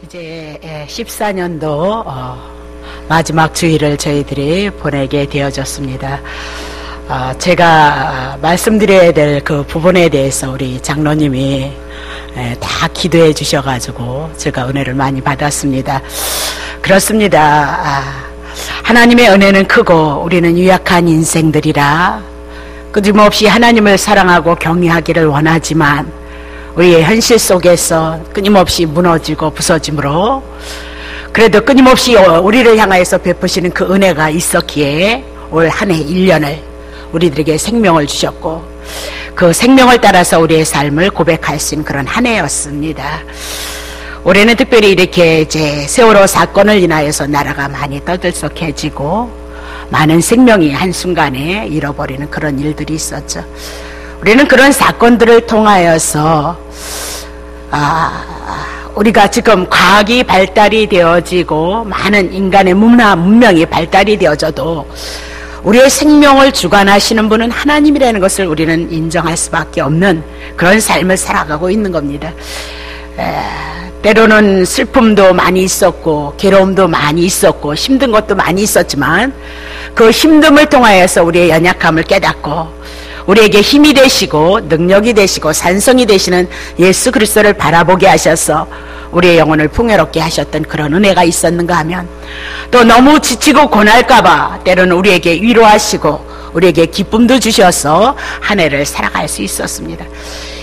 이제 14년도 마지막 주일을 저희들이 보내게 되어졌습니다. 제가 말씀드려야 될 그 부분에 대해서 우리 장로님이 다 기도해 주셔가지고 제가 은혜를 많이 받았습니다. 그렇습니다. 하나님의 은혜는 크고 우리는 유약한 인생들이라 끊임없이 하나님을 사랑하고 경외하기를 원하지만 우리의 현실 속에서 끊임없이 무너지고 부서짐으로 그래도 끊임없이 우리를 향하여서 베푸시는 그 은혜가 있었기에 올 한 해 1년을 우리들에게 생명을 주셨고 그 생명을 따라서 우리의 삶을 고백할 수 있는 그런 한 해였습니다. 올해는 특별히 이렇게 이제 세월호 사건을 인하여서 나라가 많이 떠들썩해지고 많은 생명이 한순간에 잃어버리는 그런 일들이 있었죠. 우리는 그런 사건들을 통하여서 우리가 지금 과학이 발달이 되어지고 많은 인간의 문명이 발달이 되어져도 우리의 생명을 주관하시는 분은 하나님이라는 것을 우리는 인정할 수밖에 없는 그런 삶을 살아가고 있는 겁니다. 때로는 슬픔도 많이 있었고 괴로움도 많이 있었고 힘든 것도 많이 있었지만 그 힘듦을 통하여서 우리의 연약함을 깨닫고 우리에게 힘이 되시고 능력이 되시고 산성이 되시는 예수 그리스도를 바라보게 하셔서 우리의 영혼을 풍요롭게 하셨던 그런 은혜가 있었는가 하면 또 너무 지치고 고날까봐 때로는 우리에게 위로하시고 우리에게 기쁨도 주셔서 한 해를 살아갈 수 있었습니다.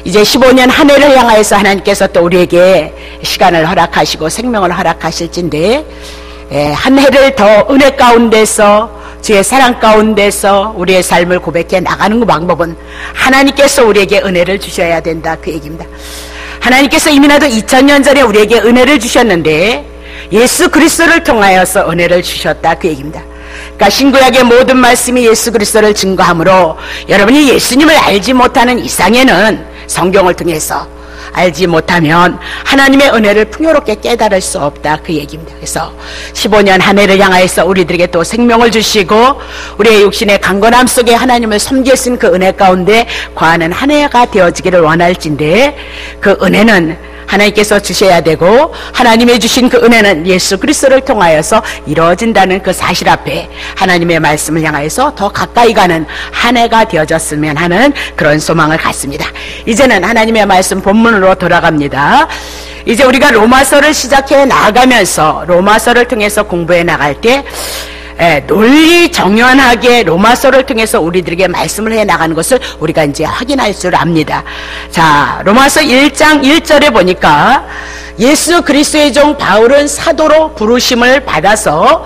이제 15년 한 해를 향하여서 하나님께서 또 우리에게 시간을 허락하시고 생명을 허락하실진데 한 해를 더 은혜 가운데서 주의 사랑 가운데서 우리의 삶을 고백해 나가는 그 방법은 하나님께서 우리에게 은혜를 주셔야 된다 그 얘기입니다. 하나님께서 이미나도 2000년 전에 우리에게 은혜를 주셨는데 예수 그리스도를 통하여서 은혜를 주셨다 그 얘기입니다. 그러니까 신구약의 모든 말씀이 예수 그리스도를 증거하므로 여러분이 예수님을 알지 못하는 이상에는 성경을 통해서 알지 못하면 하나님의 은혜를 풍요롭게 깨달을 수 없다 그 얘기입니다. 그래서 15년 한 해를 향하여서 우리들에게 또 생명을 주시고 우리의 육신의 강건함 속에 하나님을 섬길 수 있는 그 은혜 가운데 거하는 한 해가 되어지기를 원할진데 그 은혜는 하나님께서 주셔야 되고 하나님의 주신 그 은혜는 예수 그리스도를 통하여서 이루어진다는 그 사실 앞에 하나님의 말씀을 향하여서 더 가까이 가는 한 해가 되어졌으면 하는 그런 소망을 갖습니다. 이제는 하나님의 말씀 본문으로 돌아갑니다. 이제 우리가 로마서를 시작해 나가면서 로마서를 통해서 공부해 나갈 때 논리 정연하게 로마서를 통해서 우리들에게 말씀을 해 나가는 것을 우리가 이제 확인할 줄 압니다. 자, 로마서 1장 1절에 보니까 예수 그리스도의 종 바울은 사도로 부르심을 받아서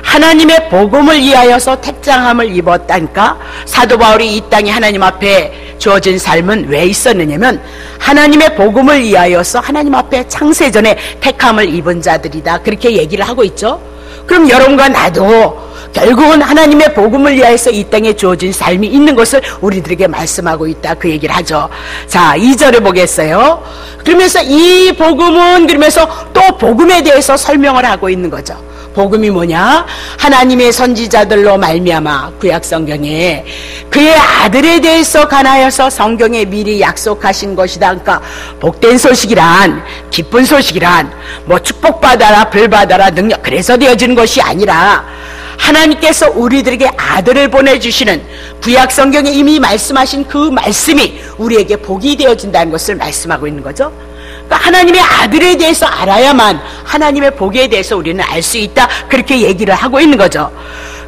하나님의 복음을 위하여서 택장함을 입었다니까 사도 바울이 이 땅에 하나님 앞에 주어진 삶은 왜 있었느냐면 하나님의 복음을 위하여서 하나님 앞에 창세전에 택함을 입은 자들이다 그렇게 얘기를 하고 있죠. 그럼 여러분과 나도 결국은 하나님의 복음을 위하여서 이 땅에 주어진 삶이 있는 것을 우리들에게 말씀하고 있다 그 얘기를 하죠. 자, 2절을 보겠어요. 그러면서 이 복음은 그러면서 또 복음에 대해서 설명을 하고 있는 거죠. 복음이 뭐냐? 하나님의 선지자들로 말미암아 구약 성경에 그의 아들에 대해서 관하여서 성경에 미리 약속하신 것이다. 그러니까 복된 소식이란 기쁜 소식이란 뭐 축복받아라 벌받아라 능력 그래서 되어지는 것이 아니라 하나님께서 우리들에게 아들을 보내주시는 구약 성경에 이미 말씀하신 그 말씀이 우리에게 복이 되어진다는 것을 말씀하고 있는 거죠. 그러니까 하나님의 아들에 대해서 알아야만 하나님의 복에 대해서 우리는 알 수 있다 그렇게 얘기를 하고 있는 거죠.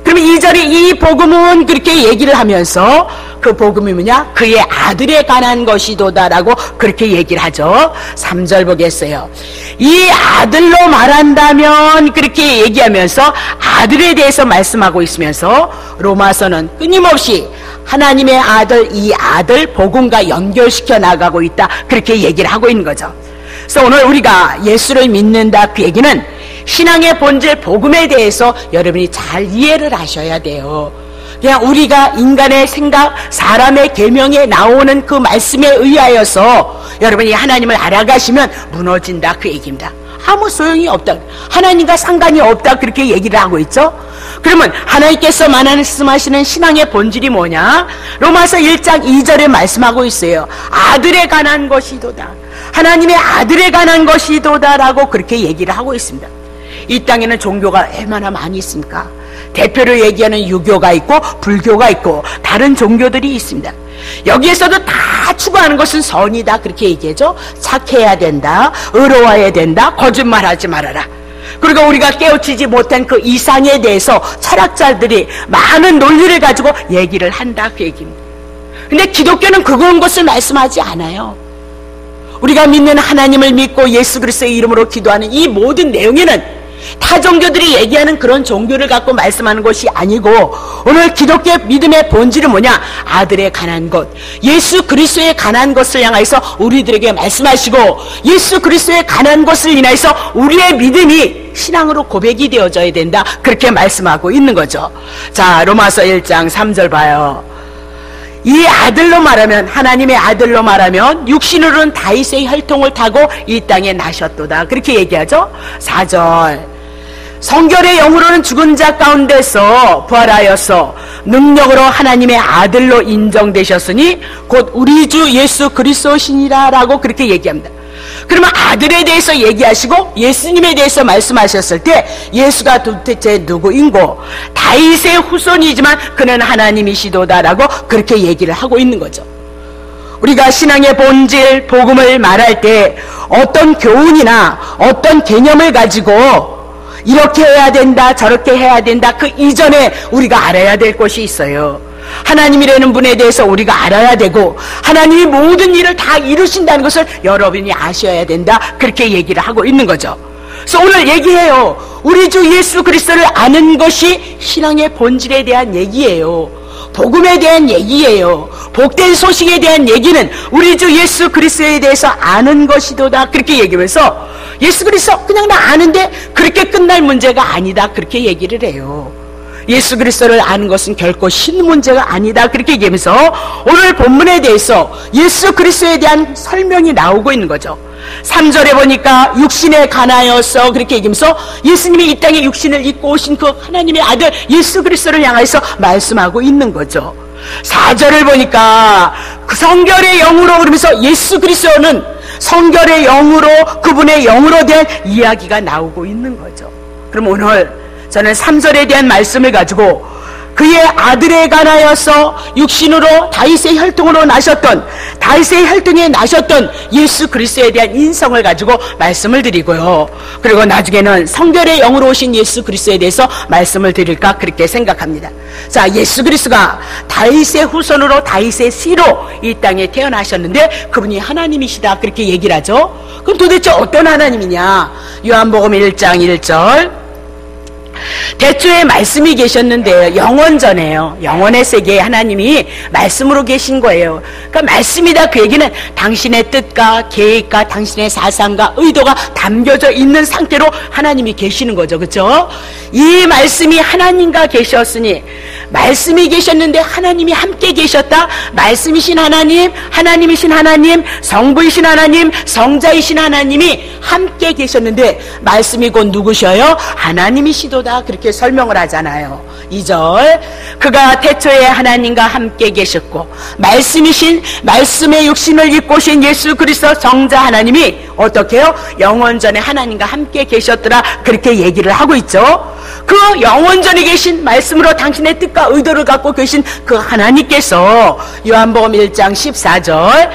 그러면 2절에 이 복음은 그렇게 얘기를 하면서 그 복음이 뭐냐? 그의 아들에 관한 것이도다라고 그렇게 얘기를 하죠. 3절 보겠어요. 이 아들로 말한다면 그렇게 얘기하면서 아들에 대해서 말씀하고 있으면서 로마서는 끊임없이 하나님의 아들 이 아들 복음과 연결시켜 나가고 있다 그렇게 얘기를 하고 있는 거죠. 그래서 오늘 우리가 예수를 믿는다 그 얘기는 신앙의 본질 복음에 대해서 여러분이 잘 이해를 하셔야 돼요. 그냥 우리가 인간의 생각 사람의 계명에 나오는 그 말씀에 의하여서 여러분이 하나님을 알아가시면 무너진다 그 얘기입니다. 아무 소용이 없다. 하나님과 상관이 없다 그렇게 얘기를 하고 있죠. 그러면 하나님께서 말씀하시는 신앙의 본질이 뭐냐? 로마서 1장 2절에 말씀하고 있어요. 아들에 관한 것이도다. 하나님의 아들에 관한 것이도다라고 그렇게 얘기를 하고 있습니다. 이 땅에는 종교가 얼마나 많이 있습니까? 대표로 얘기하는 유교가 있고 불교가 있고 다른 종교들이 있습니다. 여기에서도 다 추구하는 것은 선이다 그렇게 얘기하죠. 착해야 된다, 의로워야 된다, 거짓말하지 말아라. 그리고 우리가 깨우치지 못한 그 이상에 대해서 철학자들이 많은 논리를 가지고 얘기를 한다 그 얘기입니다. 근데 기독교는 그런 것을 말씀하지 않아요. 우리가 믿는 하나님을 믿고 예수 그리스도의 이름으로 기도하는 이 모든 내용에는 타 종교들이 얘기하는 그런 종교를 갖고 말씀하는 것이 아니고 오늘 기독교 믿음의 본질은 뭐냐? 아들에 관한 것, 예수 그리스도에 관한 것을 향해서 우리들에게 말씀하시고 예수 그리스도에 관한 것을 인하여서 우리의 믿음이 신앙으로 고백이 되어져야 된다 그렇게 말씀하고 있는 거죠. 자, 로마서 1장 3절 봐요. 이 아들로 말하면, 하나님의 아들로 말하면 육신으로는 다윗의 혈통을 타고 이 땅에 나셨도다 그렇게 얘기하죠. 4절 성결의 영으로는 죽은 자 가운데서 부활하여서 능력으로 하나님의 아들로 인정되셨으니 곧 우리 주 예수 그리스도시니라 라고 그렇게 얘기합니다. 그러면 아들에 대해서 얘기하시고 예수님에 대해서 말씀하셨을 때 예수가 도대체 누구인고 다윗의 후손이지만 그는 하나님이시도다라고 그렇게 얘기를 하고 있는 거죠. 우리가 신앙의 본질, 복음을 말할 때 어떤 교훈이나 어떤 개념을 가지고 이렇게 해야 된다, 저렇게 해야 된다, 그 이전에 우리가 알아야 될 것이 있어요. 하나님이라는 분에 대해서 우리가 알아야 되고 하나님이 모든 일을 다 이루신다는 것을 여러분이 아셔야 된다 그렇게 얘기를 하고 있는 거죠. 그래서 오늘 얘기해요. 우리 주 예수 그리스도를 아는 것이 신앙의 본질에 대한 얘기예요. 복음에 대한 얘기예요. 복된 소식에 대한 얘기는 우리 주 예수 그리스도에 대해서 아는 것이도다 그렇게 얘기하면서 예수 그리스도 그냥 나 아는데 그렇게 끝날 문제가 아니다 그렇게 얘기를 해요. 예수 그리스도를 아는 것은 결코 신 문제가 아니다 그렇게 얘기하면서 오늘 본문에 대해서 예수 그리스도에 대한 설명이 나오고 있는 거죠. 3절에 보니까 육신에 관하여서 그렇게 얘기하면서 예수님이 이 땅에 육신을 입고 오신 그 하나님의 아들 예수 그리스도를 향해서 말씀하고 있는 거죠. 4절을 보니까 그 성결의 영으로 그러면서 예수 그리스도는 성결의 영으로 그분의 영으로 대한 이야기가 나오고 있는 거죠. 그럼 오늘 저는 3절에 대한 말씀을 가지고 그의 아들에 관하여서 육신으로 다윗의 혈통으로 나셨던 다윗의 혈통에 나셨던 예수 그리스도에 대한 인성을 가지고 말씀을 드리고요. 그리고 나중에는 성결의 영으로 오신 예수 그리스도에 대해서 말씀을 드릴까 그렇게 생각합니다. 자, 예수 그리스도가 다윗의 후손으로 다윗의 씨로 이 땅에 태어나셨는데 그분이 하나님이시다 그렇게 얘기를 하죠. 그럼 도대체 어떤 하나님이냐? 요한복음 1장 1절 대초에 말씀이 계셨는데요. 영원전에요. 영원의 세계에 하나님이 말씀으로 계신 거예요. 그러니까 말씀이다 그 얘기는 당신의 뜻과 계획과 당신의 사상과 의도가 담겨져 있는 상태로 하나님이 계시는 거죠. 그렇죠? 이 말씀이 하나님과 계셨으니 말씀이 계셨는데 하나님이 함께 계셨다. 말씀이신 하나님, 하나님이신 하나님, 성부이신 하나님, 성자이신 하나님이 함께 계셨는데 말씀이 곧 누구셔요? 하나님이시도다 그렇게 설명을 하잖아요. 2절 그가 태초에 하나님과 함께 계셨고 말씀이신 말씀의 육신을 입고 오신 예수 그리스도 성자 하나님이 어떻게 해요? 영원전에 하나님과 함께 계셨더라 그렇게 얘기를 하고 있죠. 그 영원전에 계신 말씀으로 당신의 뜻과 의도를 갖고 계신 그 하나님께서 요한복음 1장 14절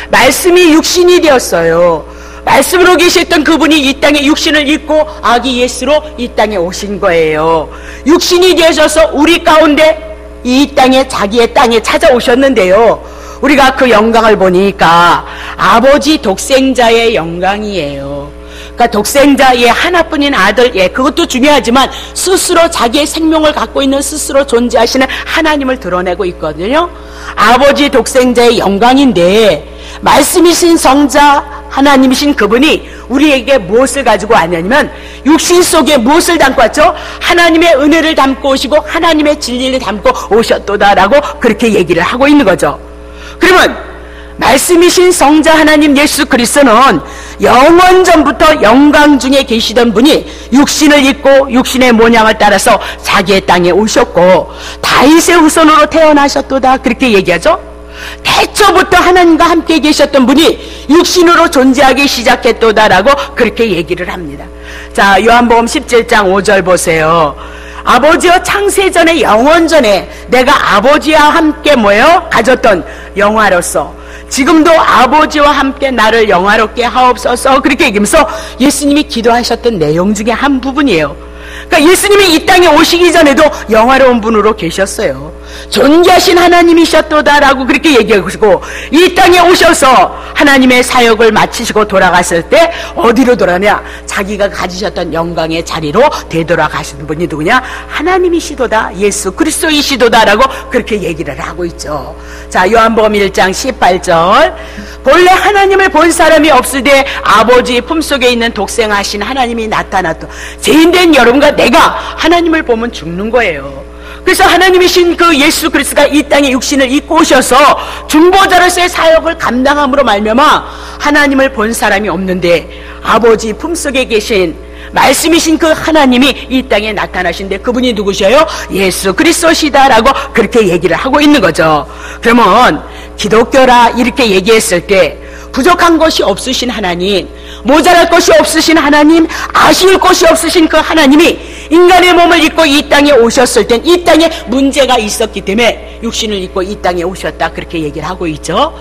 말씀이 육신이 되었어요. 말씀으로 계셨던 그분이 이 땅에 육신을 입고 아기 예수로 이 땅에 오신 거예요. 육신이 되셔서 우리 가운데 이 땅에 자기의 땅에 찾아오셨는데요. 우리가 그 영광을 보니까 아버지 독생자의 영광이에요. 그러니까 독생자의 하나뿐인 아들, 그것도 중요하지만 스스로 자기의 생명을 갖고 있는 스스로 존재하시는 하나님을 드러내고 있거든요. 아버지 독생자의 영광인데 말씀이신 성자 하나님이신 그분이 우리에게 무엇을 가지고 왔냐면 육신 속에 무엇을 담고 왔죠? 하나님의 은혜를 담고 오시고 하나님의 진리를 담고 오셨도다라고 그렇게 얘기를 하고 있는 거죠. 그러면 말씀이신 성자 하나님 예수 그리스도는 영원전부터 영광 중에 계시던 분이 육신을 입고 육신의 모양을 따라서 자기의 땅에 오셨고 다윗의 후손으로 태어나셨도다 그렇게 얘기하죠. 태초부터 하나님과 함께 계셨던 분이 육신으로 존재하기 시작했도다라고 그렇게 얘기를 합니다. 자, 요한복음 17장 5절 보세요. 아버지와 창세전에 영원전에 내가 아버지와 함께 가졌던 영화로서 지금도 아버지와 함께 나를 영화롭게 하옵소서, 그렇게 얘기하면서 예수님이 기도하셨던 내용 중에 한 부분이에요. 그러니까 예수님이 이 땅에 오시기 전에도 영화로운 분으로 계셨어요. 존귀하신 하나님이셨도다라고 그렇게 얘기하시고, 이 땅에 오셔서 하나님의 사역을 마치시고 돌아갔을 때 어디로 돌아가냐? 자기가 가지셨던 영광의 자리로 되돌아가시는 분이 누구냐? 하나님이시도다, 예수 그리스도이시도다라고 그렇게 얘기를 하고 있죠. 자, 요한복음 1장 18절, 본래 하나님을 본 사람이 없으되 아버지 품속에 있는 독생하신 하나님이 나타났다. 죄인된 여러분과 내가 하나님을 보면 죽는 거예요. 그래서 하나님이신 그 예수 그리스도가 이 땅에 육신을 입고 오셔서 중보자로서의 사역을 감당함으로 말미암아 하나님을 본 사람이 없는데 아버지 품속에 계신 말씀이신 그 하나님이 이 땅에 나타나신데 그분이 누구셔요? 예수 그리스도시다라고 그렇게 얘기를 하고 있는 거죠. 그러면 기독교라 이렇게 얘기했을 때 부족한 것이 없으신 하나님, 모자랄 것이 없으신 하나님, 아쉬울 것이 없으신 그 하나님이 인간의 몸을 입고 이 땅에 오셨을 땐 이 땅에 문제가 있었기 때문에 육신을 입고 이 땅에 오셨다, 그렇게 얘기를 하고 있죠.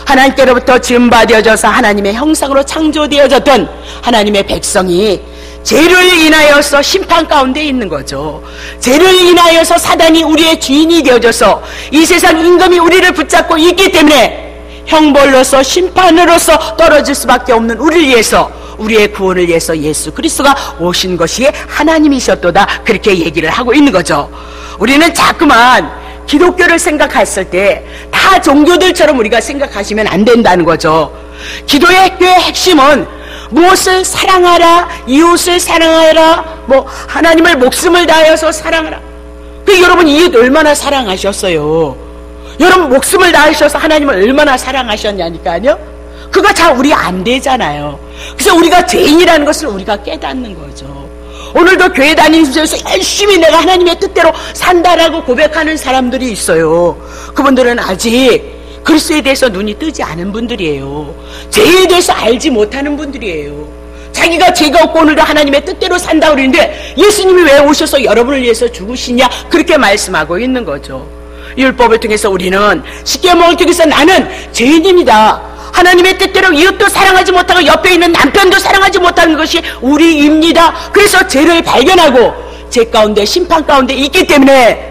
하나님께로부터 지음받아져서 하나님의 형상으로 창조되어졌던 하나님의 백성이 죄를 인하여서 심판 가운데 있는 거죠. 죄를 인하여서 사단이 우리의 주인이 되어져서 이 세상 임금이 우리를 붙잡고 있기 때문에 형벌로서 심판으로서 떨어질 수밖에 없는 우리를 위해서, 우리의 구원을 위해서 예수 그리스도가 오신 것이 하나님이셨도다, 그렇게 얘기를 하고 있는 거죠. 우리는 자꾸만 기독교를 생각했을 때 다 종교들처럼 우리가 생각하시면 안 된다는 거죠. 기도의 핵심은 무엇을 사랑하라, 이웃을 사랑하라, 하나님을 목숨을 다하여서 사랑하라. 여러분 이웃 얼마나 사랑하셨어요? 여러분 목숨을 다하셔서 하나님을 얼마나 사랑하셨냐니까요. 그거 잘 우리 안 되잖아요. 그래서 우리가 죄인이라는 것을 우리가 깨닫는 거죠. 오늘도 교회 다니면서 열심히 내가 하나님의 뜻대로 산다라고 고백하는 사람들이 있어요. 그분들은 아직 그리스도에 대해서 눈이 뜨지 않은 분들이에요. 죄에 대해서 알지 못하는 분들이에요. 자기가 죄가 없고 오늘도 하나님의 뜻대로 산다고 그러는데 예수님이 왜 오셔서 여러분을 위해서 죽으시냐, 그렇게 말씀하고 있는 거죠. 율법을 통해서 우리는 십계명을 통해서 나는 죄인입니다, 하나님의 뜻대로 이웃도 사랑하지 못하고 옆에 있는 남편도 사랑하지 못하는 것이 우리입니다. 그래서 죄를 발견하고 죄 가운데 심판 가운데 있기 때문에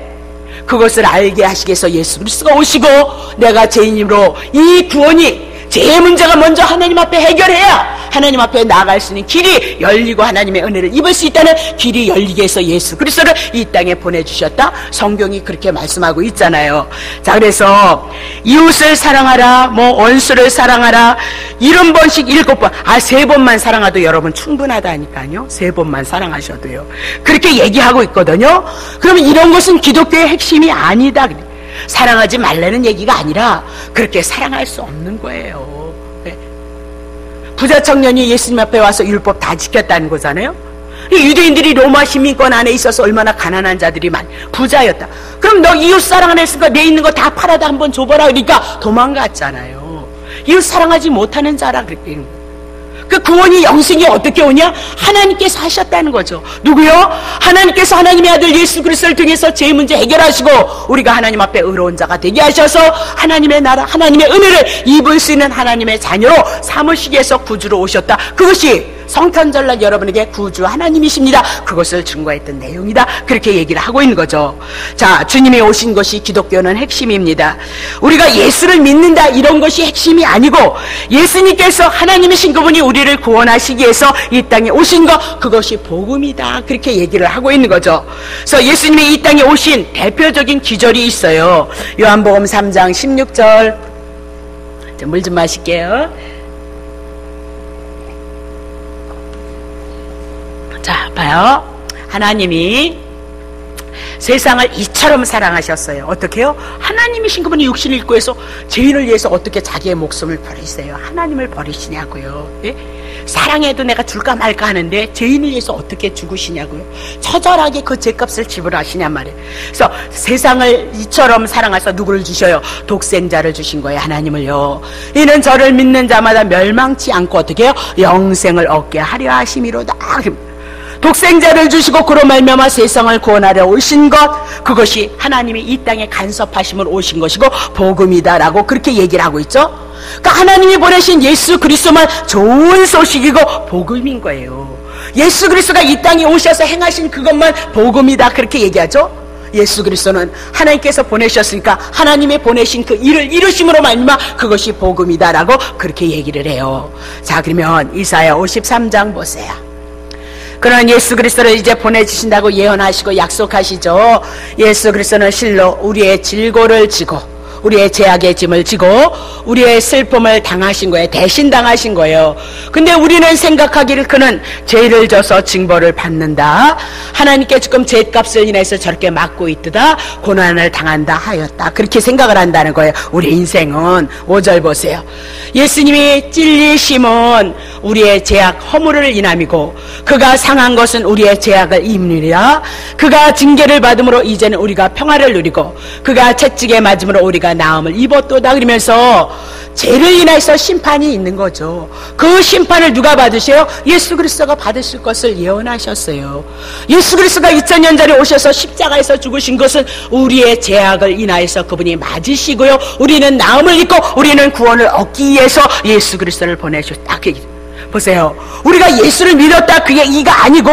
그것을 알게 하시기 위해서 예수 그리스도가 오시고 내가 죄인으로 이 구원이, 죄의 문제가 먼저 하나님 앞에 해결해야 하나님 앞에 나아갈 수 있는 길이 열리고 하나님의 은혜를 입을 수 있다는 길이 열리게 해서 예수 그리스도를 이 땅에 보내주셨다, 성경이 그렇게 말씀하고 있잖아요. 자, 그래서 이웃을 사랑하라, 원수를 사랑하라, 70번씩 7번, 3번만 사랑해도 여러분 충분하다니까요. 3번만 사랑하셔도요, 그렇게 얘기하고 있거든요. 그러면 이런 것은 기독교의 핵심이 아니다, 사랑하지 말라는 얘기가 아니라 그렇게 사랑할 수 없는 거예요. 부자 청년이 예수님 앞에 와서 율법 다 지켰다는 거잖아요. 유대인들이 로마 시민권 안에 있어서 얼마나 가난한 자들이 부자였다. 그럼 너 이웃 사랑 안 했으니까 내 있는 거 다 팔아다 한번 줘봐라, 그러니까 도망갔잖아요. 이웃 사랑하지 못하는 자라 그렇게. 그 구원이 영생이 어떻게 오냐? 하나님께서 하셨다는 거죠. 누구요? 하나님께서 하나님의 아들 예수 그리스도를 통해서 죄 문제 해결하시고 우리가 하나님 앞에 의로운 자가 되게 하셔서 하나님의 나라, 하나님의 은혜를 입을 수 있는 하나님의 자녀로 삼으시기 위해서 구주로 오셨다. 그것이 성탄절날 여러분에게 구주 하나님이십니다, 그것을 증거했던 내용이다, 그렇게 얘기를 하고 있는 거죠. 자, 주님이 오신 것이 기독교는 핵심입니다. 우리가 예수를 믿는다 이런 것이 핵심이 아니고 예수님께서 하나님이신 그분이 우리를 구원하시기 위해서 이 땅에 오신 것, 그것이 복음이다, 그렇게 얘기를 하고 있는 거죠. 그래서 예수님이 이 땅에 오신 대표적인 기절이 있어요. 요한복음 3장 16절, 물 좀 마실게요. 자, 봐요. 하나님이 세상을 이처럼 사랑하셨어요. 어떻게 해요? 하나님이신 그분이 육신을 입고 해서 죄인을 위해서 어떻게 자기의 목숨을 버리세요? 하나님을 버리시냐고요. 예? 사랑해도 내가 줄까 말까 하는데 죄인을 위해서 어떻게 죽으시냐고요. 처절하게 그 죄값을 지불하시냔 말이에요. 그래서 세상을 이처럼 사랑하셔서 누구를 주셔요? 독생자를 주신 거예요. 하나님을요. 이는 저를 믿는 자마다 멸망치 않고 어떻게 해요? 영생을 얻게 하려 하심이로다. 독생자를 주시고 그로 말미암아 세상을 구원하려 오신 것, 그것이 하나님이 이 땅에 간섭하심을 오신 것이고 복음이다라고 그렇게 얘기를 하고 있죠. 그러니까 하나님이 보내신 예수 그리스도만 좋은 소식이고 복음인 거예요. 예수 그리스도가 이 땅에 오셔서 행하신 그것만 복음이다 그렇게 얘기하죠. 예수 그리스도는 하나님께서 보내셨으니까 하나님의 보내신 그 일을 이루심으로 말미암아 그것이 복음이다라고 그렇게 얘기를 해요. 자, 그러면 이사야 53장 보세요. 그런 예수 그리스도를 이제 보내주신다고 예언하시고 약속하시죠. 예수 그리스도는 실로 우리의 질고를 지고 우리의 죄악의 짐을 지고 우리의 슬픔을 당하신 거예요. 대신 당하신 거예요. 근데 우리는 생각하기를 그는 죄를 져서 징벌을 받는다, 하나님께 지금 죄값을 인해서 저렇게 맞고 있다, 고난을 당한다 하였다, 그렇게 생각을 한다는 거예요. 우리 인생은 5절 보세요. 예수님이 찔리심은 우리의 죄악 허물을 인함이고 그가 상한 것은 우리의 죄악을 입느니라. 그가 징계를 받음으로 이제는 우리가 평화를 누리고 그가 채찍에 맞음으로 우리가 나음을 입었도다. 그러면서 죄를 인해서 심판이 있는 거죠. 그 심판을 누가 받으세요? 예수 그리스도가 받으실 것을 예언하셨어요. 예수 그리스도가 2000년 전에 오셔서 십자가에서 죽으신 것은 우리의 죄악을 인하여서 그분이 맞으시고요, 우리는 나음을 입고 우리는 구원을 얻기 위해서 예수 그리스도를 보내셨다. 보세요. 우리가 예수를 믿었다 그게 이가 아니고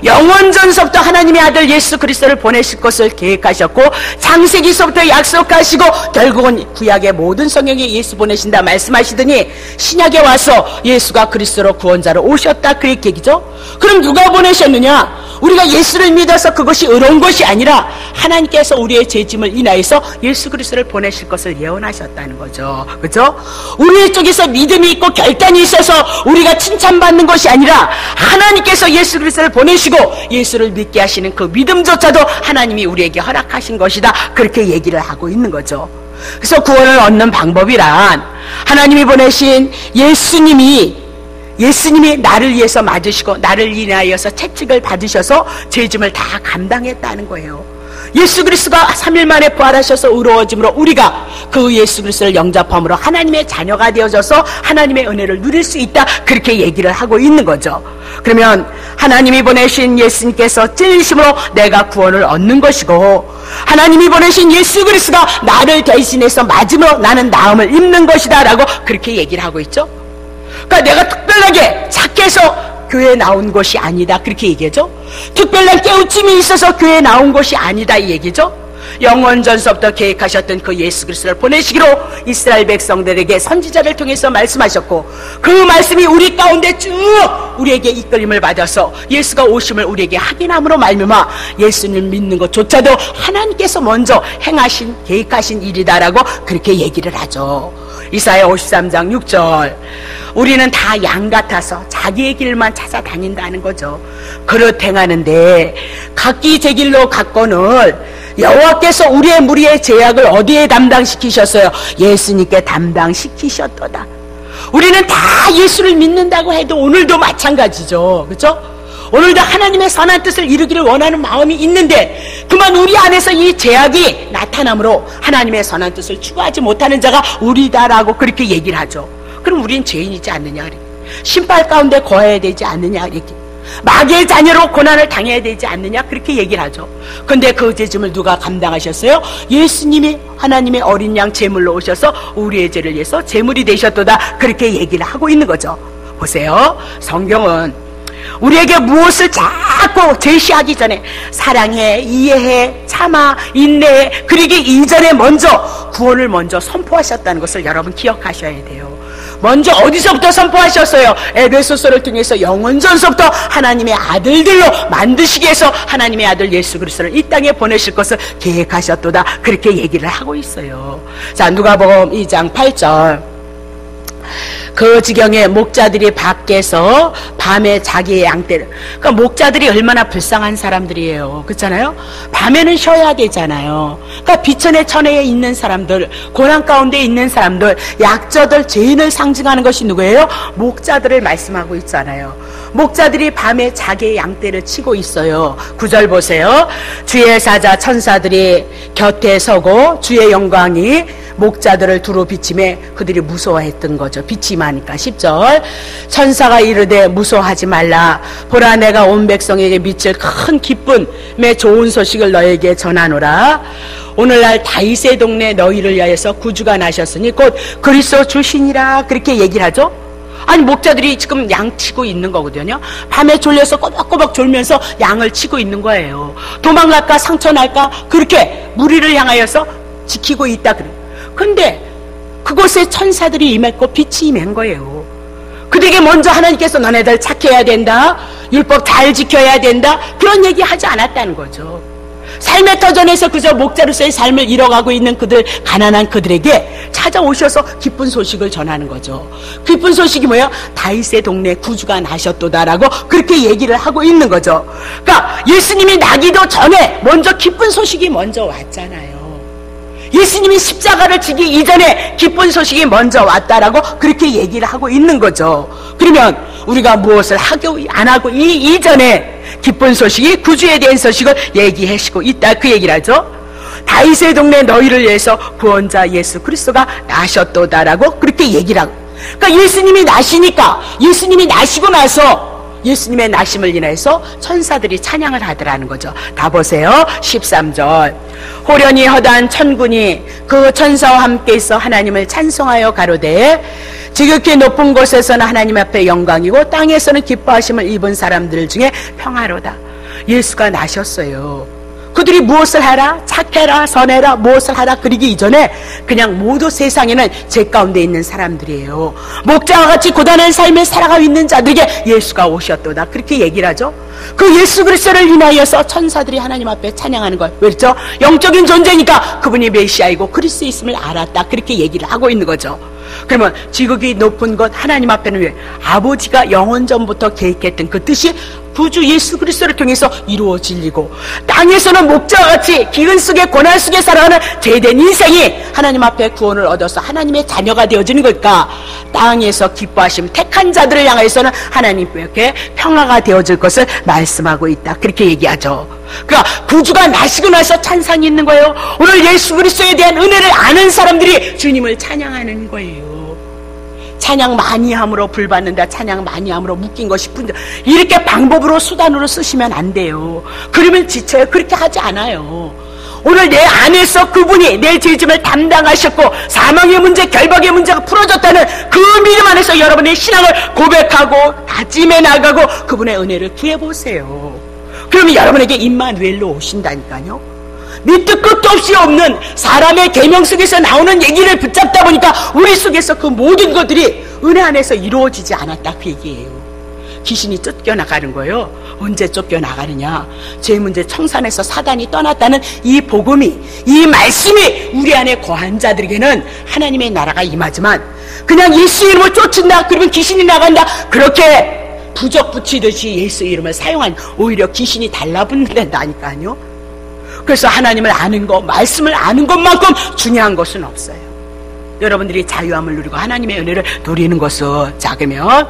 영원전서부터 하나님의 아들 예수 그리스도를 보내실 것을 계획하셨고 창세기서부터 약속하시고 결국은 구약의 모든 성경에 예수 보내신다 말씀하시더니 신약에 와서 예수가 그리스도로 구원자로 오셨다 그 얘기죠. 그럼 누가 보내셨느냐? 우리가 예수를 믿어서 그것이 의로운 것이 아니라 하나님께서 우리의 죄짐을 인하여서 예수 그리스도를 보내실 것을 예언하셨다는 거죠. 그렇죠? 우리 쪽에서 믿음이 있고 결단이 있어서 우리가 칭찬받는 것이 아니라 하나님께서 예수 그리스도를 보내시고 예수를 믿게 하시는 그 믿음조차도 하나님이 우리에게 허락하신 것이다 그렇게 얘기를 하고 있는 거죠. 그래서 구원을 얻는 방법이란 하나님이 보내신 예수님이 나를 위해서 맞으시고 나를 인하여서 채찍을 받으셔서 죄짐을 다 감당했다는 거예요. 예수 그리스도가 3일 만에 부활하셔서 의로워짐으로 우리가 그 예수 그리스도를 영접함으로 하나님의 자녀가 되어져서 하나님의 은혜를 누릴 수 있다 그렇게 얘기를 하고 있는 거죠. 그러면 하나님이 보내신 예수님께서 찔리심으로 내가 구원을 얻는 것이고 하나님이 보내신 예수 그리스도가 나를 대신해서 맞음으로 나는 나음을 입는 것이다 라고 그렇게 얘기를 하고 있죠. 그러니까 내가 특별하게 착해서 교회에 나온 것이 아니다 그렇게 얘기하죠. 특별한 깨우침이 있어서 교회에 나온 것이 아니다 이 얘기죠. 영원전서부터 계획하셨던 그 예수 그리스도를 보내시기로 이스라엘 백성들에게 선지자를 통해서 말씀하셨고 그 말씀이 우리 가운데 쭉 우리에게 이끌림을 받아서 예수가 오심을 우리에게 확인함으로 말미암아 예수님 믿는 것조차도 하나님께서 먼저 행하신 계획하신 일이다라고 그렇게 얘기를 하죠. 이사야 53장 6절 우리는 다 양 같아서 자기의 길만 찾아다닌다는 거죠. 그릇 행하는데 각기 제 길로 갔거늘 여호와께서 우리의 무리의 죄악을 어디에 담당시키셨어요? 예수님께 담당시키셨도다. 우리는 다 예수를 믿는다고 해도 오늘도 마찬가지죠. 그렇죠? 오늘도 하나님의 선한 뜻을 이루기를 원하는 마음이 있는데 그만 우리 안에서 이 죄악이 나타나므로 하나님의 선한 뜻을 추구하지 못하는 자가 우리다라고 그렇게 얘기를 하죠. 그럼 우린 죄인이지 않느냐, 심판 가운데 거해야 되지 않느냐, 이렇게 마귀의 자녀로 고난을 당해야 되지 않느냐 그렇게 얘기를 하죠. 근데 그 죄짐을 누가 감당하셨어요? 예수님이 하나님의 어린 양 제물로 오셔서 우리의 죄를 위해서 제물이 되셨도다 그렇게 얘기를 하고 있는 거죠. 보세요. 성경은 우리에게 무엇을 자꾸 제시하기 전에 사랑해, 이해해, 참아, 인내해, 그러기 이전에 먼저 구원을 먼저 선포하셨다는 것을 여러분 기억하셔야 돼요. 먼저 어디서부터 선포하셨어요? 에베소서를 통해서 영원전서부터 하나님의 아들들로 만드시기 위해서 하나님의 아들 예수 그리스도를 이 땅에 보내실 것을 계획하셨도다 그렇게 얘기를 하고 있어요. 자, 누가복음 2장 8절 그 지경에 목자들이 밖에서 밤에 자기의 양떼를, 그러니까 목자들이 얼마나 불쌍한 사람들이에요. 그렇잖아요? 밤에는 쉬어야 되잖아요. 그러니까 비천의 천혜에 있는 사람들, 고난 가운데 있는 사람들, 약자들, 죄인을 상징하는 것이 누구예요? 목자들을 말씀하고 있잖아요. 목자들이 밤에 자기의 양떼를 치고 있어요. 9절 보세요. 주의 사자 천사들이 곁에 서고 주의 영광이 목자들을 두루 비치매 그들이 무서워했던 거죠. 빛이 많으니까. 10절 천사가 이르되 무서워하지 말라. 보라 내가 온 백성에게 미칠 큰 기쁨의 좋은 소식을 너에게 전하노라. 오늘날 다윗의 동네 너희를 위하여서 구주가 나셨으니 곧 그리스도 주시니라. 그렇게 얘기를 하죠. 아니 목자들이 지금 양 치고 있는 거거든요. 밤에 졸려서 꼬박꼬박 졸면서 양을 치고 있는 거예요. 도망갈까 상처 날까 그렇게 무리를 향하여서 지키고 있다 그래요. 근데 그곳에 천사들이 임했고 빛이 임한 거예요. 그들에게 먼저 하나님께서 너네들 착해야 된다, 율법 잘 지켜야 된다, 그런 얘기 하지 않았다는 거죠. 삶의 터전에서 그저 목자로서의 삶을 잃어가고 있는 그들, 가난한 그들에게 찾아오셔서 기쁜 소식을 전하는 거죠. 기쁜 소식이 뭐예요? 다윗의 동네 구주가 나셨도다라고 그렇게 얘기를 하고 있는 거죠. 그러니까 예수님이 나기도 전에 먼저 기쁜 소식이 먼저 왔잖아요. 예수님이 십자가를 지기 이전에 기쁜 소식이 먼저 왔다라고 그렇게 얘기를 하고 있는 거죠. 그러면 우리가 무엇을 하고 안 하고 이 이전에 기쁜 소식이 구주에 대한 소식을 얘기하시고 있다 그 얘기를 하죠. 다윗의 동네 너희를 위해서 구원자 예수 그리스도가 나셨도다라고 그렇게 얘기를 하고, 그러니까 예수님이 나시니까 예수님이 나시고 나서 예수님의 나심을 인해서 천사들이 찬양을 하더라는 거죠. 다 보세요. 13절 호련히 허다한 천군이 그 천사와 함께 있어 하나님을 찬송하여 가로되 지극히 높은 곳에서는 하나님 앞에 영광이고 땅에서는 기뻐하심을 입은 사람들 중에 평화로다. 예수가 나셨어요. 그들이 무엇을 하라, 착해라, 선해라, 무엇을 하라 그러기 이전에 그냥 모두 세상에는 죄 가운데 있는 사람들이에요. 목자와 같이 고단한 삶을 살아가고 있는 자들에게 예수가 오셨도다 그렇게 얘기를 하죠. 그 예수 그리스도를 인하여서 천사들이 하나님 앞에 찬양하는 것, 왜죠? 영적인 존재니까 그분이 메시아이고 그리스도 있음을 알았다 그렇게 얘기를 하고 있는 거죠. 그러면 지극히 높은 것 하나님 앞에는 왜? 아버지가 영원전부터 계획했던 그 뜻이 구주 예수 그리스도를 통해서 이루어지고, 땅에서는 목자와 같이 기근 속에 고난 속에 살아가는 죄된 인생이 하나님 앞에 구원을 얻어서 하나님의 자녀가 되어지는 걸까? 땅에서 기뻐하심 택한 자들을 향해서는 하나님께 평화가 되어질 것을 말씀하고 있다 그렇게 얘기하죠. 그러니까 구주가 나시고 나서 찬상이 있는 거예요. 오늘 예수 그리스도에 대한 은혜를 아는 사람들이 주님을 찬양하는 거예요. 찬양 많이 함으로 불받는다, 찬양 많이 함으로 묶인 거 싶은데 이렇게 방법으로 수단으로 쓰시면 안 돼요. 그러면 지쳐요. 그렇게 하지 않아요. 오늘 내 안에서 그분이 내 죄짐을 담당하셨고 사망의 문제, 결박의 문제가 풀어졌다는 그 믿음 안에서 여러분의 신앙을 고백하고 다짐해 나가고 그분의 은혜를 구해보세요. 그러면 여러분에게 임마누엘로 오신다니까요. 밑도 끝도 없이 없는 사람의 계명 속에서 나오는 얘기를 붙잡다 보니까 우리 속에서 그 모든 것들이 은혜 안에서 이루어지지 않았다 그 얘기예요. 귀신이 쫓겨나가는 거예요. 언제 쫓겨나가느냐? 죄 문제 청산해서 사단이 떠났다는 이 복음이, 이 말씀이 우리 안에 거한 자들에게는 하나님의 나라가 임하지만 그냥 예수 이름을 쫓는다 그러면 귀신이 나간다 그렇게 부적 붙이듯이 예수 이름을 사용한 오히려 귀신이 달라붙는다니까요. 그래서 하나님을 아는 것, 말씀을 아는 것만큼 중요한 것은 없어요. 여러분들이 자유함을 누리고 하나님의 은혜를 누리는 것은 작으면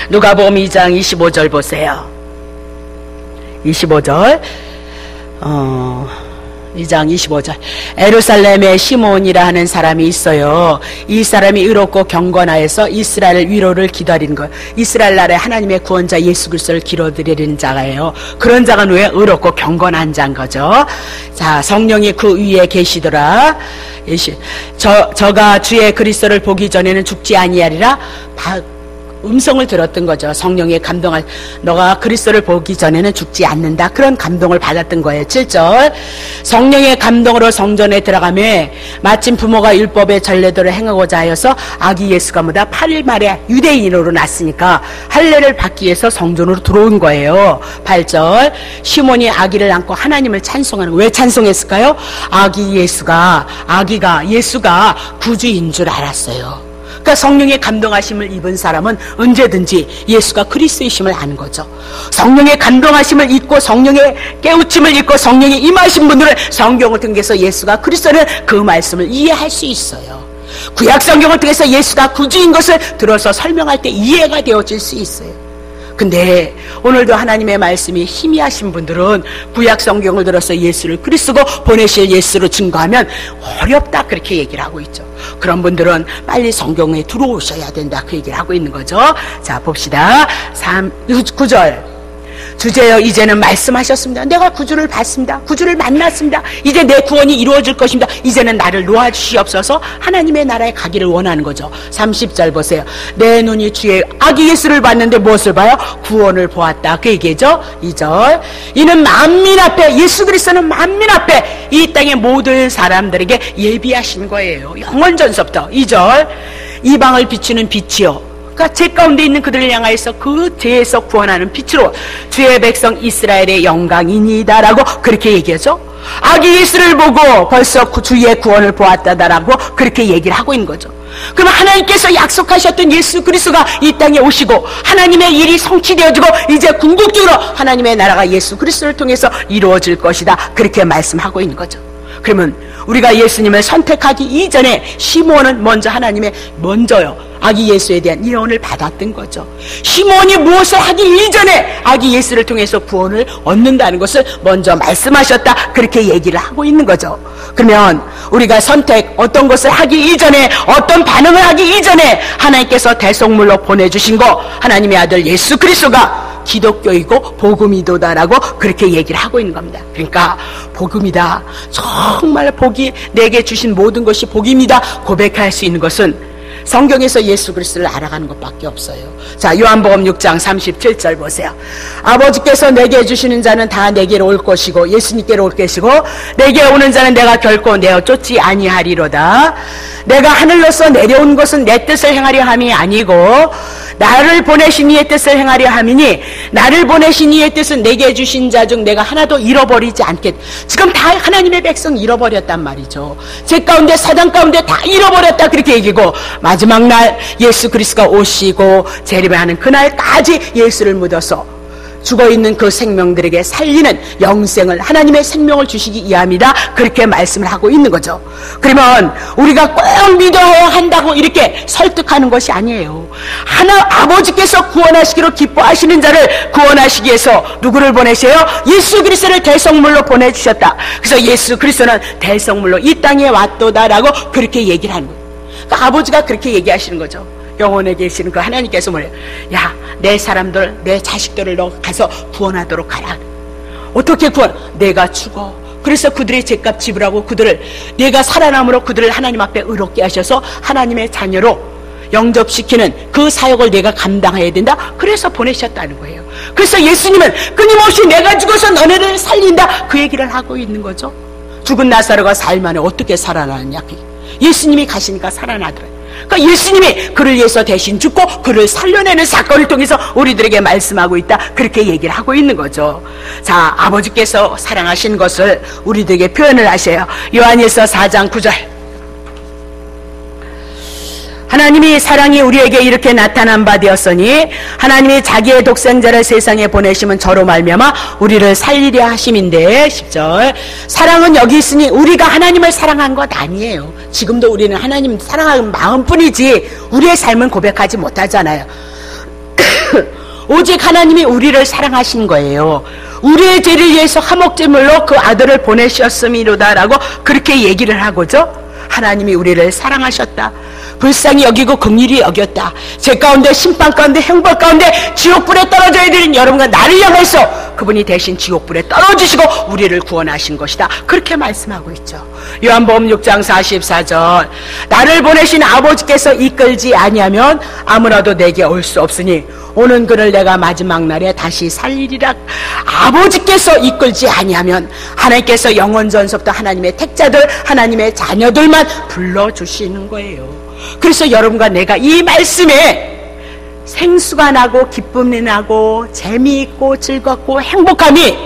누가복음 2장 25절 보세요. 25절 2장 25절 에루살렘에 시몬이라 하는 사람이 있어요. 이 사람이 의롭고 경건하여서 이스라엘 위로를 기다리는 거예요. 이스라엘 나라의 하나님의 구원자 예수 그리스도를 기도드리는 자가예요. 그런 자가 누구예요? 의롭고 경건한 자인 거죠. 자, 성령이 그 위에 계시더라. 저가 주의 그리스도를 보기 전에는 죽지 아니하리라 음성을 들었던 거죠. 성령의 감동을, 너가 그리스도를 보기 전에는 죽지 않는다. 그런 감동을 받았던 거예요. 7절 성령의 감동으로 성전에 들어가며 마침 부모가 율법의 전례대로 행하고자 하여서 아기 예수가 뭐다 8일 만에 유대인으로 났으니까 할례를 받기 위해서 성전으로 들어온 거예요. 8절 시몬이 아기를 안고 하나님을 찬송하는 거예요. 왜 찬송했을까요? 예수가 구주인 줄 알았어요. 그러니까 성령의 감동하심을 입은 사람은 언제든지 예수가 그리스도이심을 아는 거죠. 성령의 감동하심을 입고 성령의 깨우침을 입고 성령의 임하신 분들은 성경을 통해서 예수가 그리스도는 그 말씀을 이해할 수 있어요. 구약 성경을 통해서 예수가 구주인 것을 들어서 설명할 때 이해가 되어질 수 있어요. 근데 오늘도 하나님의 말씀이 희미하신 분들은 구약 성경을 들어서 예수를 그리스도고 보내실 예수로 증거하면 어렵다, 그렇게 얘기를 하고 있죠. 그런 분들은 빨리 성경에 들어오셔야 된다, 그 얘기를 하고 있는 거죠. 자, 봅시다. 9절. 주제여 이제는 말씀하셨습니다. 내가 구주를 받습니다. 구주를 만났습니다. 이제 내 구원이 이루어질 것입니다. 이제는 나를 놓아주시옵소서. 하나님의 나라에 가기를 원하는 거죠. 30절 보세요. 내 눈이 주의 아기 예수를 봤는데 무엇을 봐요? 구원을 보았다, 그 얘기죠. 2절. 이는 만민 앞에, 예수 그리스도는 만민 앞에 이 땅의 모든 사람들에게 예비하신 거예요. 영원전서부터. 2절. 이방을 비추는 빛이요, 그러니까 죄 가운데 있는 그들을 향하여서 그 죄에서 구원하는 빛으로 주의 백성 이스라엘의 영광이니이다라고 그렇게 얘기하죠. 아기 예수를 보고 벌써 주의 구원을 보았다라고 그렇게 얘기를 하고 있는 거죠. 그럼 하나님께서 약속하셨던 예수 그리스도가 이 땅에 오시고 하나님의 일이 성취되어지고 이제 궁극적으로 하나님의 나라가 예수 그리스도를 통해서 이루어질 것이다, 그렇게 말씀하고 있는 거죠. 그러면 우리가 예수님을 선택하기 이전에 시몬은 먼저 먼저요 아기 예수에 대한 예언을 받았던 거죠. 시몬이 무엇을 하기 이전에 아기 예수를 통해서 구원을 얻는다는 것을 먼저 말씀하셨다, 그렇게 얘기를 하고 있는 거죠. 그러면 우리가 어떤 것을 하기 이전에, 어떤 반응을 하기 이전에 하나님께서 대속물로 보내주신 거, 하나님의 아들 예수 그리스도가 기독교이고 복음이도다라고 그렇게 얘기를 하고 있는 겁니다. 그러니까 복음이다, 정말 내게 주신 모든 것이 복입니다 고백할 수 있는 것은 성경에서 예수 그리스도를 알아가는 것밖에 없어요. 자, 요한복음 6장 37절 보세요. 아버지께서 내게 주시는 자는 다 내게로 올 것이고, 예수님께로 올 것이고, 내게 오는 자는 내가 결코 내어 쫓지 아니하리로다. 내가 하늘로서 내려온 것은 내 뜻을 행하려 함이 아니고 나를 보내신 이의 뜻을 행하려 함이니, 나를 보내신 이의 뜻은 내게 주신 자 중 내가 하나도 잃어버리지 않겠다. 지금 다 하나님의 백성 잃어버렸단 말이죠. 죄 가운데 사단 가운데 다 잃어버렸다, 그렇게 얘기고, 마지막 날 예수 그리스도가 오시고 재림하는 그날까지 예수를 묻어서 죽어있는 그 생명들에게 살리는 영생을, 하나님의 생명을 주시기 위함이다, 그렇게 말씀을 하고 있는 거죠. 그러면 우리가 꼭 믿어야 한다고 이렇게 설득하는 것이 아니에요. 아버지께서 구원하시기로 기뻐하시는 자를 구원하시기 위해서 누구를 보내셔요? 예수 그리스도를 대성물로 보내주셨다. 그래서 예수 그리스도는 대성물로 이 땅에 왔도다라고 그렇게 얘기를 하는 거예요. 그러니까 아버지가 그렇게 얘기하시는 거죠. 영원에 계시는 그 하나님께서 뭐래요? 야, 내 사람들, 내 자식들을 너 가서 구원하도록 하라. 어떻게 구원? 내가 죽어. 그래서 그들의 죄값 지불하고 내가 살아남으로 그들을 하나님 앞에 의롭게 하셔서 하나님의 자녀로 영접시키는 그 사역을 내가 감당해야 된다. 그래서 보내셨다는 거예요. 그래서 예수님은 끊임없이 내가 죽어서 너네를 살린다, 그 얘기를 하고 있는 거죠. 죽은 나사로가 사흘 만에 어떻게 살아나느냐. 예수님이 가시니까 살아나더라고요. 그러니까 예수님이 그를 위해서 대신 죽고 그를 살려내는 사건을 통해서 우리들에게 말씀하고 있다, 그렇게 얘기를 하고 있는 거죠. 자, 아버지께서 사랑하신 것을 우리들에게 표현을 하셔요. 요한일서 4장 9절. 하나님이 사랑이 우리에게 이렇게 나타난 바 되었으니 하나님이 자기의 독생자를 세상에 보내심은 저로 말미암아 우리를 살리려 하심인데, 10절. 사랑은 여기 있으니 우리가 하나님을 사랑한 것 아니에요. 지금도 우리는 하나님 사랑하는 마음뿐이지 우리의 삶은 고백하지 못하잖아요. 오직 하나님이 우리를 사랑하신 거예요. 우리의 죄를 위해서 화목제물로 그 아들을 보내셨음이로다라고 그렇게 얘기를 하고죠. 하나님이 우리를 사랑하셨다, 불쌍히 여기고 긍휼히 여겼다. 죄 가운데, 심판 가운데, 형벌 가운데 지옥불에 떨어져야 되는 여러분과 나를 향해서 그분이 대신 지옥불에 떨어지시고 우리를 구원하신 것이다, 그렇게 말씀하고 있죠. 요한복음 6장 44절. 나를 보내신 아버지께서 이끌지 아니하면 아무라도 내게 올 수 없으니 오는 그를 내가 마지막 날에 다시 살리리라. 아버지께서 이끌지 아니하면 하나님께서 영원전서부터 하나님의 택자들, 하나님의 자녀들만 불러주시는 거예요. 그래서 여러분과 내가 이 말씀에 생수가 나고 기쁨이 나고 재미있고 즐겁고 행복함이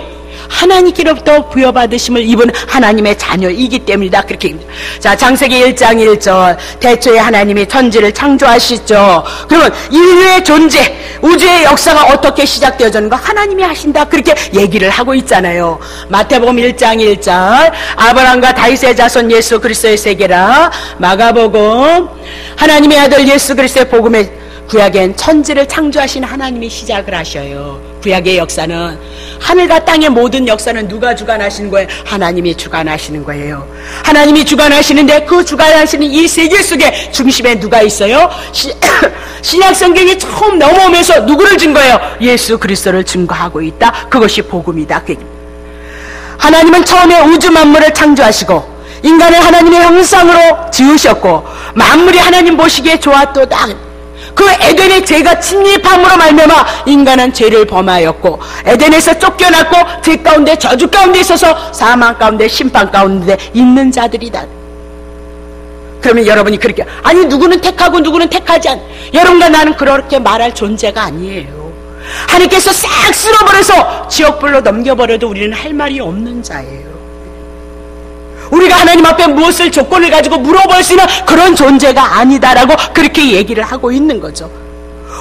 하나님께로부터 부여받으심을 입은 하나님의 자녀이기 때문이다. 그렇게. 자, 창세기 1장 1절. 태초에 하나님이 천지를 창조하시죠. 그러면 인류의 존재, 우주의 역사가 어떻게 시작되어졌는가? 하나님이 하신다. 그렇게 얘기를 하고 있잖아요. 마태복음 1장 1절. 아브라함과 다윗의 자손 예수 그리스도의 세계라. 마가복음 하나님의 아들 예수 그리스도의 복음의 구약엔 천지를 창조하신 하나님이 시작을 하셔요. 구약의 역사는, 하늘과 땅의 모든 역사는 누가 주관하시는 거예요? 하나님이 주관하시는 거예요. 하나님이 주관하시는데 그 주관하시는 이 세계 속에 중심에 누가 있어요? 신약 성경이 처음 넘어오면서 누구를 증거해요? 예수 그리스도를 증거하고 있다. 그것이 복음이다. 하나님은 처음에 우주 만물을 창조하시고 인간을 하나님의 형상으로 지으셨고 만물이 하나님 보시기에 좋았도다. 그 에덴의 죄가 침입함으로 말미암아 인간은 죄를 범하였고 에덴에서 쫓겨났고 죄 가운데 저주 가운데 있어서 사망 가운데 심판 가운데 있는 자들이다. 그러면 여러분이 그렇게, 아니 누구는 택하고 누구는 택하지 않, 여러분과 나는 그렇게 말할 존재가 아니에요. 하나님께서 싹 쓸어버려서 지옥불로 넘겨버려도 우리는 할 말이 없는 자예요. 우리가 하나님 앞에 무엇을 조건을 가지고 물어볼 수 있는 그런 존재가 아니다라고 그렇게 얘기를 하고 있는 거죠.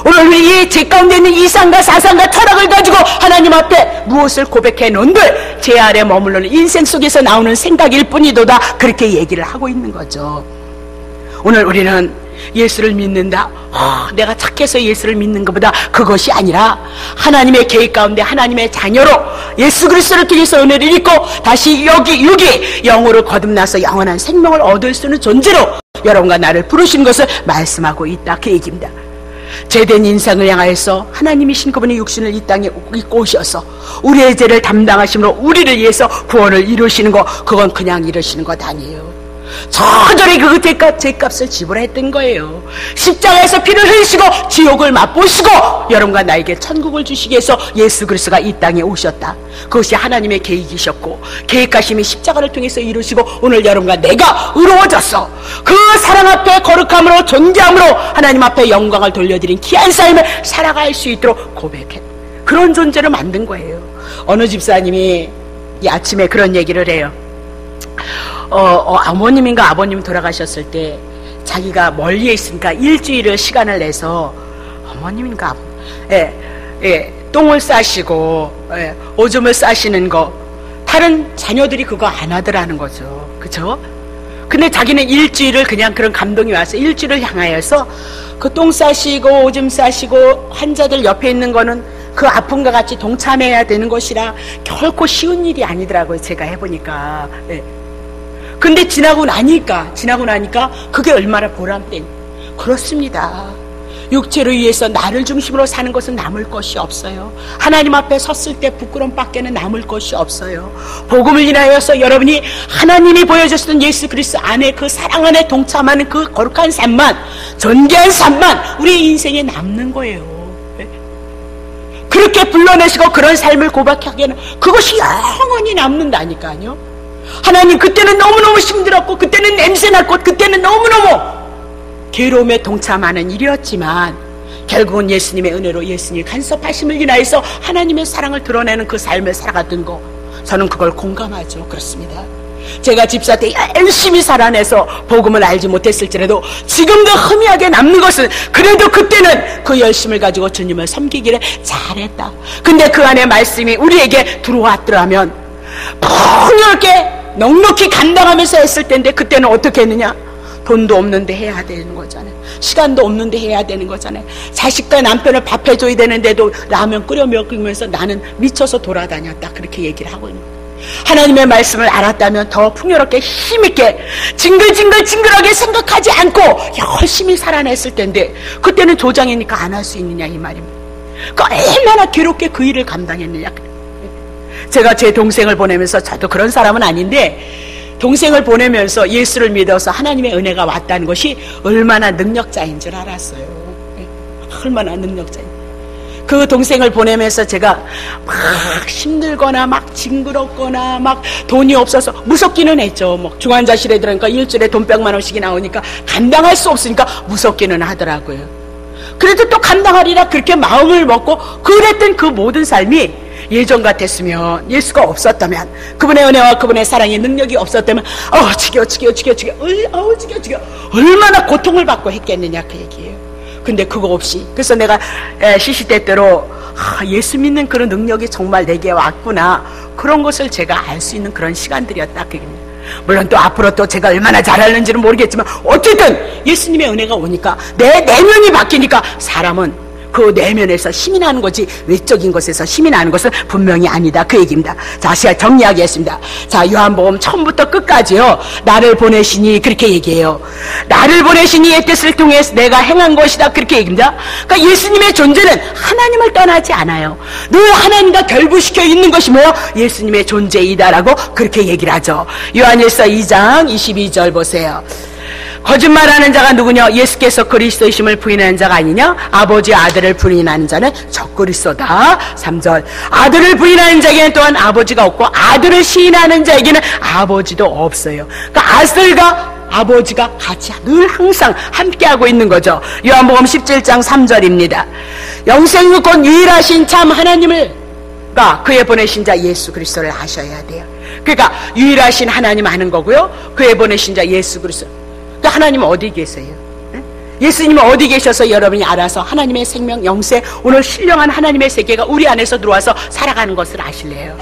오늘 우리 제 가운데 있는 이상과 사상과 철학을 가지고 하나님 앞에 무엇을 고백해 놓은들 제 아래 머물러는 인생 속에서 나오는 생각일 뿐이도다. 그렇게 얘기를 하고 있는 거죠. 오늘 우리는 예수를 믿는다. 내가 착해서 예수를 믿는 것보다 그것이 아니라 하나님의 계획 가운데 하나님의 자녀로 예수 그리스도를 통해서 은혜를 입고 다시 여기 영으로 거듭나서 영원한 생명을 얻을 수 있는 존재로 여러분과 나를 부르신 것을 말씀하고 있다. 그 얘기입니다. 죄된 인생을 향하여서 하나님이신 그분이 육신을 이 땅에 입고 오셔서 우리의 죄를 담당하심으로 우리를 위해서 구원을 이루시는 것, 그건 그냥 이루시는 것 아니에요. 저절히 그 죄값을 지불했던 거예요. 십자가에서 피를 흘리시고 지옥을 맛보시고 여러분과 나에게 천국을 주시기 위해서 예수 그리스도가 이 땅에 오셨다. 그것이 하나님의 계획이셨고 계획하심이 십자가를 통해서 이루시고 오늘 여러분과 내가 의로워졌어. 그 사랑 앞에 거룩함으로 존귀함으로 하나님 앞에 영광을 돌려드린 귀한 삶을 살아갈 수 있도록 고백해, 그런 존재로 만든 거예요. 어느 집사님이 이 아침에 그런 얘기를 해요. 어머님인가 아버님 돌아가셨을 때 자기가 멀리에 있으니까 일주일을 시간을 내서 어머님인가 똥을 싸시고 오줌을 싸시는 거 다른 자녀들이 그거 안 하더라는 거죠. 그쵸? 근데 자기는 일주일을 그냥 그런 감동이 와서 일주일을 향하여서 그 똥 싸시고 오줌 싸시고 환자들 옆에 있는 거는 그 아픔과 같이 동참해야 되는 것이라 결코 쉬운 일이 아니더라고요. 제가 해보니까. 근데 지나고 나니까 그게 얼마나 보람된. 그렇습니다. 육체로 위해서 나를 중심으로 사는 것은 남을 것이 없어요. 하나님 앞에 섰을 때 부끄러움 밖에는 남을 것이 없어요. 복음을 인하여서 여러분이 하나님이 보여주셨던 예수 그리스도 안에 그 사랑 안에 동참하는 그 거룩한 삶만, 존귀한 삶만 우리 인생에 남는 거예요. 그렇게 불러내시고 그런 삶을 고백하기에는 그것이 영원히 남는다니까요. 하나님, 그때는 너무너무 힘들었고 그때는 냄새났고 그때는 너무너무 괴로움에 동참하는 일이었지만 결국은 예수님의 은혜로 예수님이 간섭하심을 인하여서 하나님의 사랑을 드러내는 그 삶을 살아갔던 거, 저는 그걸 공감하죠. 그렇습니다. 제가 집사 때 열심히 살아내서 복음을 알지 못했을지라도 지금도 희미하게 남는 것은 그래도 그때는 그 열심을 가지고 주님을 섬기기를 잘했다. 근데 그 안에 말씀이 우리에게 들어왔더라면 풍요롭게 넉넉히 감당하면서 했을 텐데 그때는 어떻게 했느냐? 돈도 없는데 해야 되는 거잖아요. 시간도 없는데 해야 되는 거잖아요. 자식과 남편을 밥 해줘야 되는데도 라면 끓여 먹으면서 나는 미쳐서 돌아다녔다. 그렇게 얘기를 하고 있는 거예요. 하나님의 말씀을 알았다면 더 풍요롭게 힘있게 징글징글하게 생각하지 않고 열심히 살아냈을 텐데 그때는 조장이니까 안 할 수 있느냐 이 말입니다. 그 얼마나 괴롭게 그 일을 감당했느냐. 제가 제 동생을 보내면서, 저도 그런 사람은 아닌데 동생을 보내면서 예수를 믿어서 하나님의 은혜가 왔다는 것이 얼마나 능력자인 줄 알았어요. 얼마나 능력자인. 그 동생을 보내면서 제가 막 힘들거나 막 징그럽거나 막 돈이 없어서 무섭기는 했죠. 뭐 중환자실에 들어가니까 일주일에 돈 100만 원씩이 나오니까 감당할 수 없으니까 무섭기는 하더라고요. 그래도 또 감당하리라 그렇게 마음을 먹고 그랬던 그 모든 삶이 예전 같았으면, 예수가 없었다면, 그분의 은혜와 그분의 사랑의 능력이 없었다면, 죽여. 얼마나 고통을 받고 했겠느냐, 그 얘기예요. 근데 그거 없이. 그래서 내가 시시때때로, 예수 믿는 그런 능력이 정말 내게 왔구나. 그런 것을 제가 알 수 있는 그런 시간들이었다, 그 얘기입니다. 물론 또 앞으로 또 제가 얼마나 잘하는지는 모르겠지만, 어쨌든 예수님의 은혜가 오니까, 내 내면이 바뀌니까, 사람은 그 내면에서 힘이 나는 거지 외적인 것에서 힘이 나는 것은 분명히 아니다, 그 얘기입니다. 자, 제가 정리하겠습니다. 자, 요한복음 처음부터 끝까지요, 나를 보내시니 그렇게 얘기해요. 나를 보내시니 의 뜻을 통해서 내가 행한 것이다, 그렇게 얘기입니다. 그러니까 예수님의 존재는 하나님을 떠나지 않아요. 늘 하나님과 결부시켜 있는 것이 뭐예요? 예수님의 존재이다라고 그렇게 얘기를 하죠. 요한일서 2장 22절 보세요. 거짓말하는 자가 누구냐? 예수께서 그리스도이심을 부인하는 자가 아니냐? 아버지 아들을 부인하는 자는 적그리스도다. 3절. 아들을 부인하는 자에게는 또한 아버지가 없고, 아들을 시인하는 자에게는 아버지도 없어요. 그러니까 아들과 아버지가 같이 늘 항상 함께하고 있는 거죠. 요한복음 17장 3절입니다. 영생이 곧 유일하신 참 하나님을, 그의 보내신 자 예수 그리스도를 아셔야 돼요. 그러니까 유일하신 하나님 하는 거고요, 그의 보내신 자 예수 그리스도. 그러니까 하나님은 어디 계세요? 예수님은 어디 계셔서 여러분이 알아서 하나님의 생명, 영생, 오늘 신령한 하나님의 세계가 우리 안에서 들어와서 살아가는 것을 아실래요?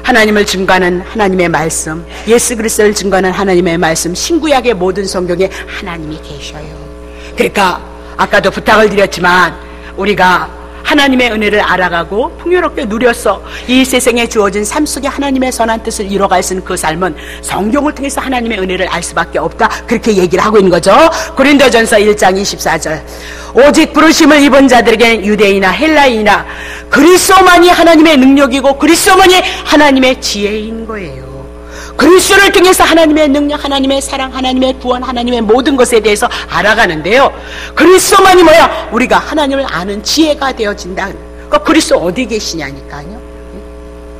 하나님을 증거하는 하나님의 말씀, 예수 그리스도를 증거하는 하나님의 말씀, 신구약의 모든 성경에 하나님이 계셔요. 그러니까 아까도 부탁을 드렸지만, 우리가 하나님의 은혜를 알아가고 풍요롭게 누려서 이 세상에 주어진 삶 속에 하나님의 선한 뜻을 이뤄갈 수 있는 그 삶은 성경을 통해서 하나님의 은혜를 알 수밖에 없다, 그렇게 얘기를 하고 있는 거죠. 고린도전서 1장 24절. 오직 부르심을 입은 자들에게는 유대인이나 헬라인이나 그리스도만이 하나님의 능력이고 그리스도만이 하나님의 지혜인 거예요. 그리스도를 통해서 하나님의 능력, 하나님의 사랑, 하나님의 구원, 하나님의 모든 것에 대해서 알아가는데요, 그리스도만이 뭐야? 우리가 하나님을 아는 지혜가 되어진다. 그러니까 그리스도 어디 계시냐니까요.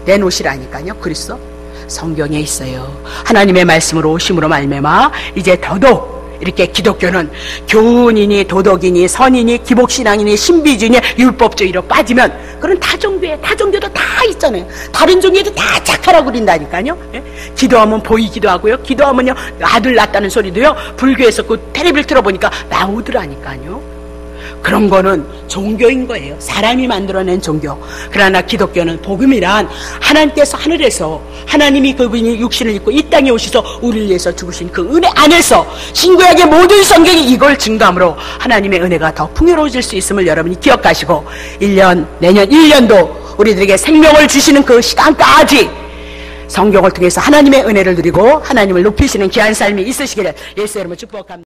내놓으시라니까요. 그리스도 성경에 있어요. 하나님의 말씀으로 오심으로 말미암아 이제 더더욱 이렇게 기독교는 교훈이니 도덕이니 선이니 기복신앙이니 신비주의니 율법주의로 빠지면, 그런 타종교도 다 있잖아요. 다른 종교도 다 착하라고 그린다니까요. 기도하면 보이기도 하고요, 기도하면요 아들 낳았다는 소리도요, 불교에서 그 텔레비를 틀어보니까 나오더라니까요. 그런 거는 종교인 거예요. 사람이 만들어낸 종교. 그러나 기독교는 복음이란 하나님께서 하늘에서, 하나님이 그분이 육신을 입고 이 땅에 오셔서 우리를 위해서 죽으신 그 은혜 안에서 신구약의 모든 성경이 이걸 증거함으로 하나님의 은혜가 더 풍요로워질 수 있음을 여러분이 기억하시고, 내년 1년도 우리들에게 생명을 주시는 그 시간까지 성경을 통해서 하나님의 은혜를 누리고 하나님을 높이시는 귀한 삶이 있으시기를 예수 이름으로 축복합니다.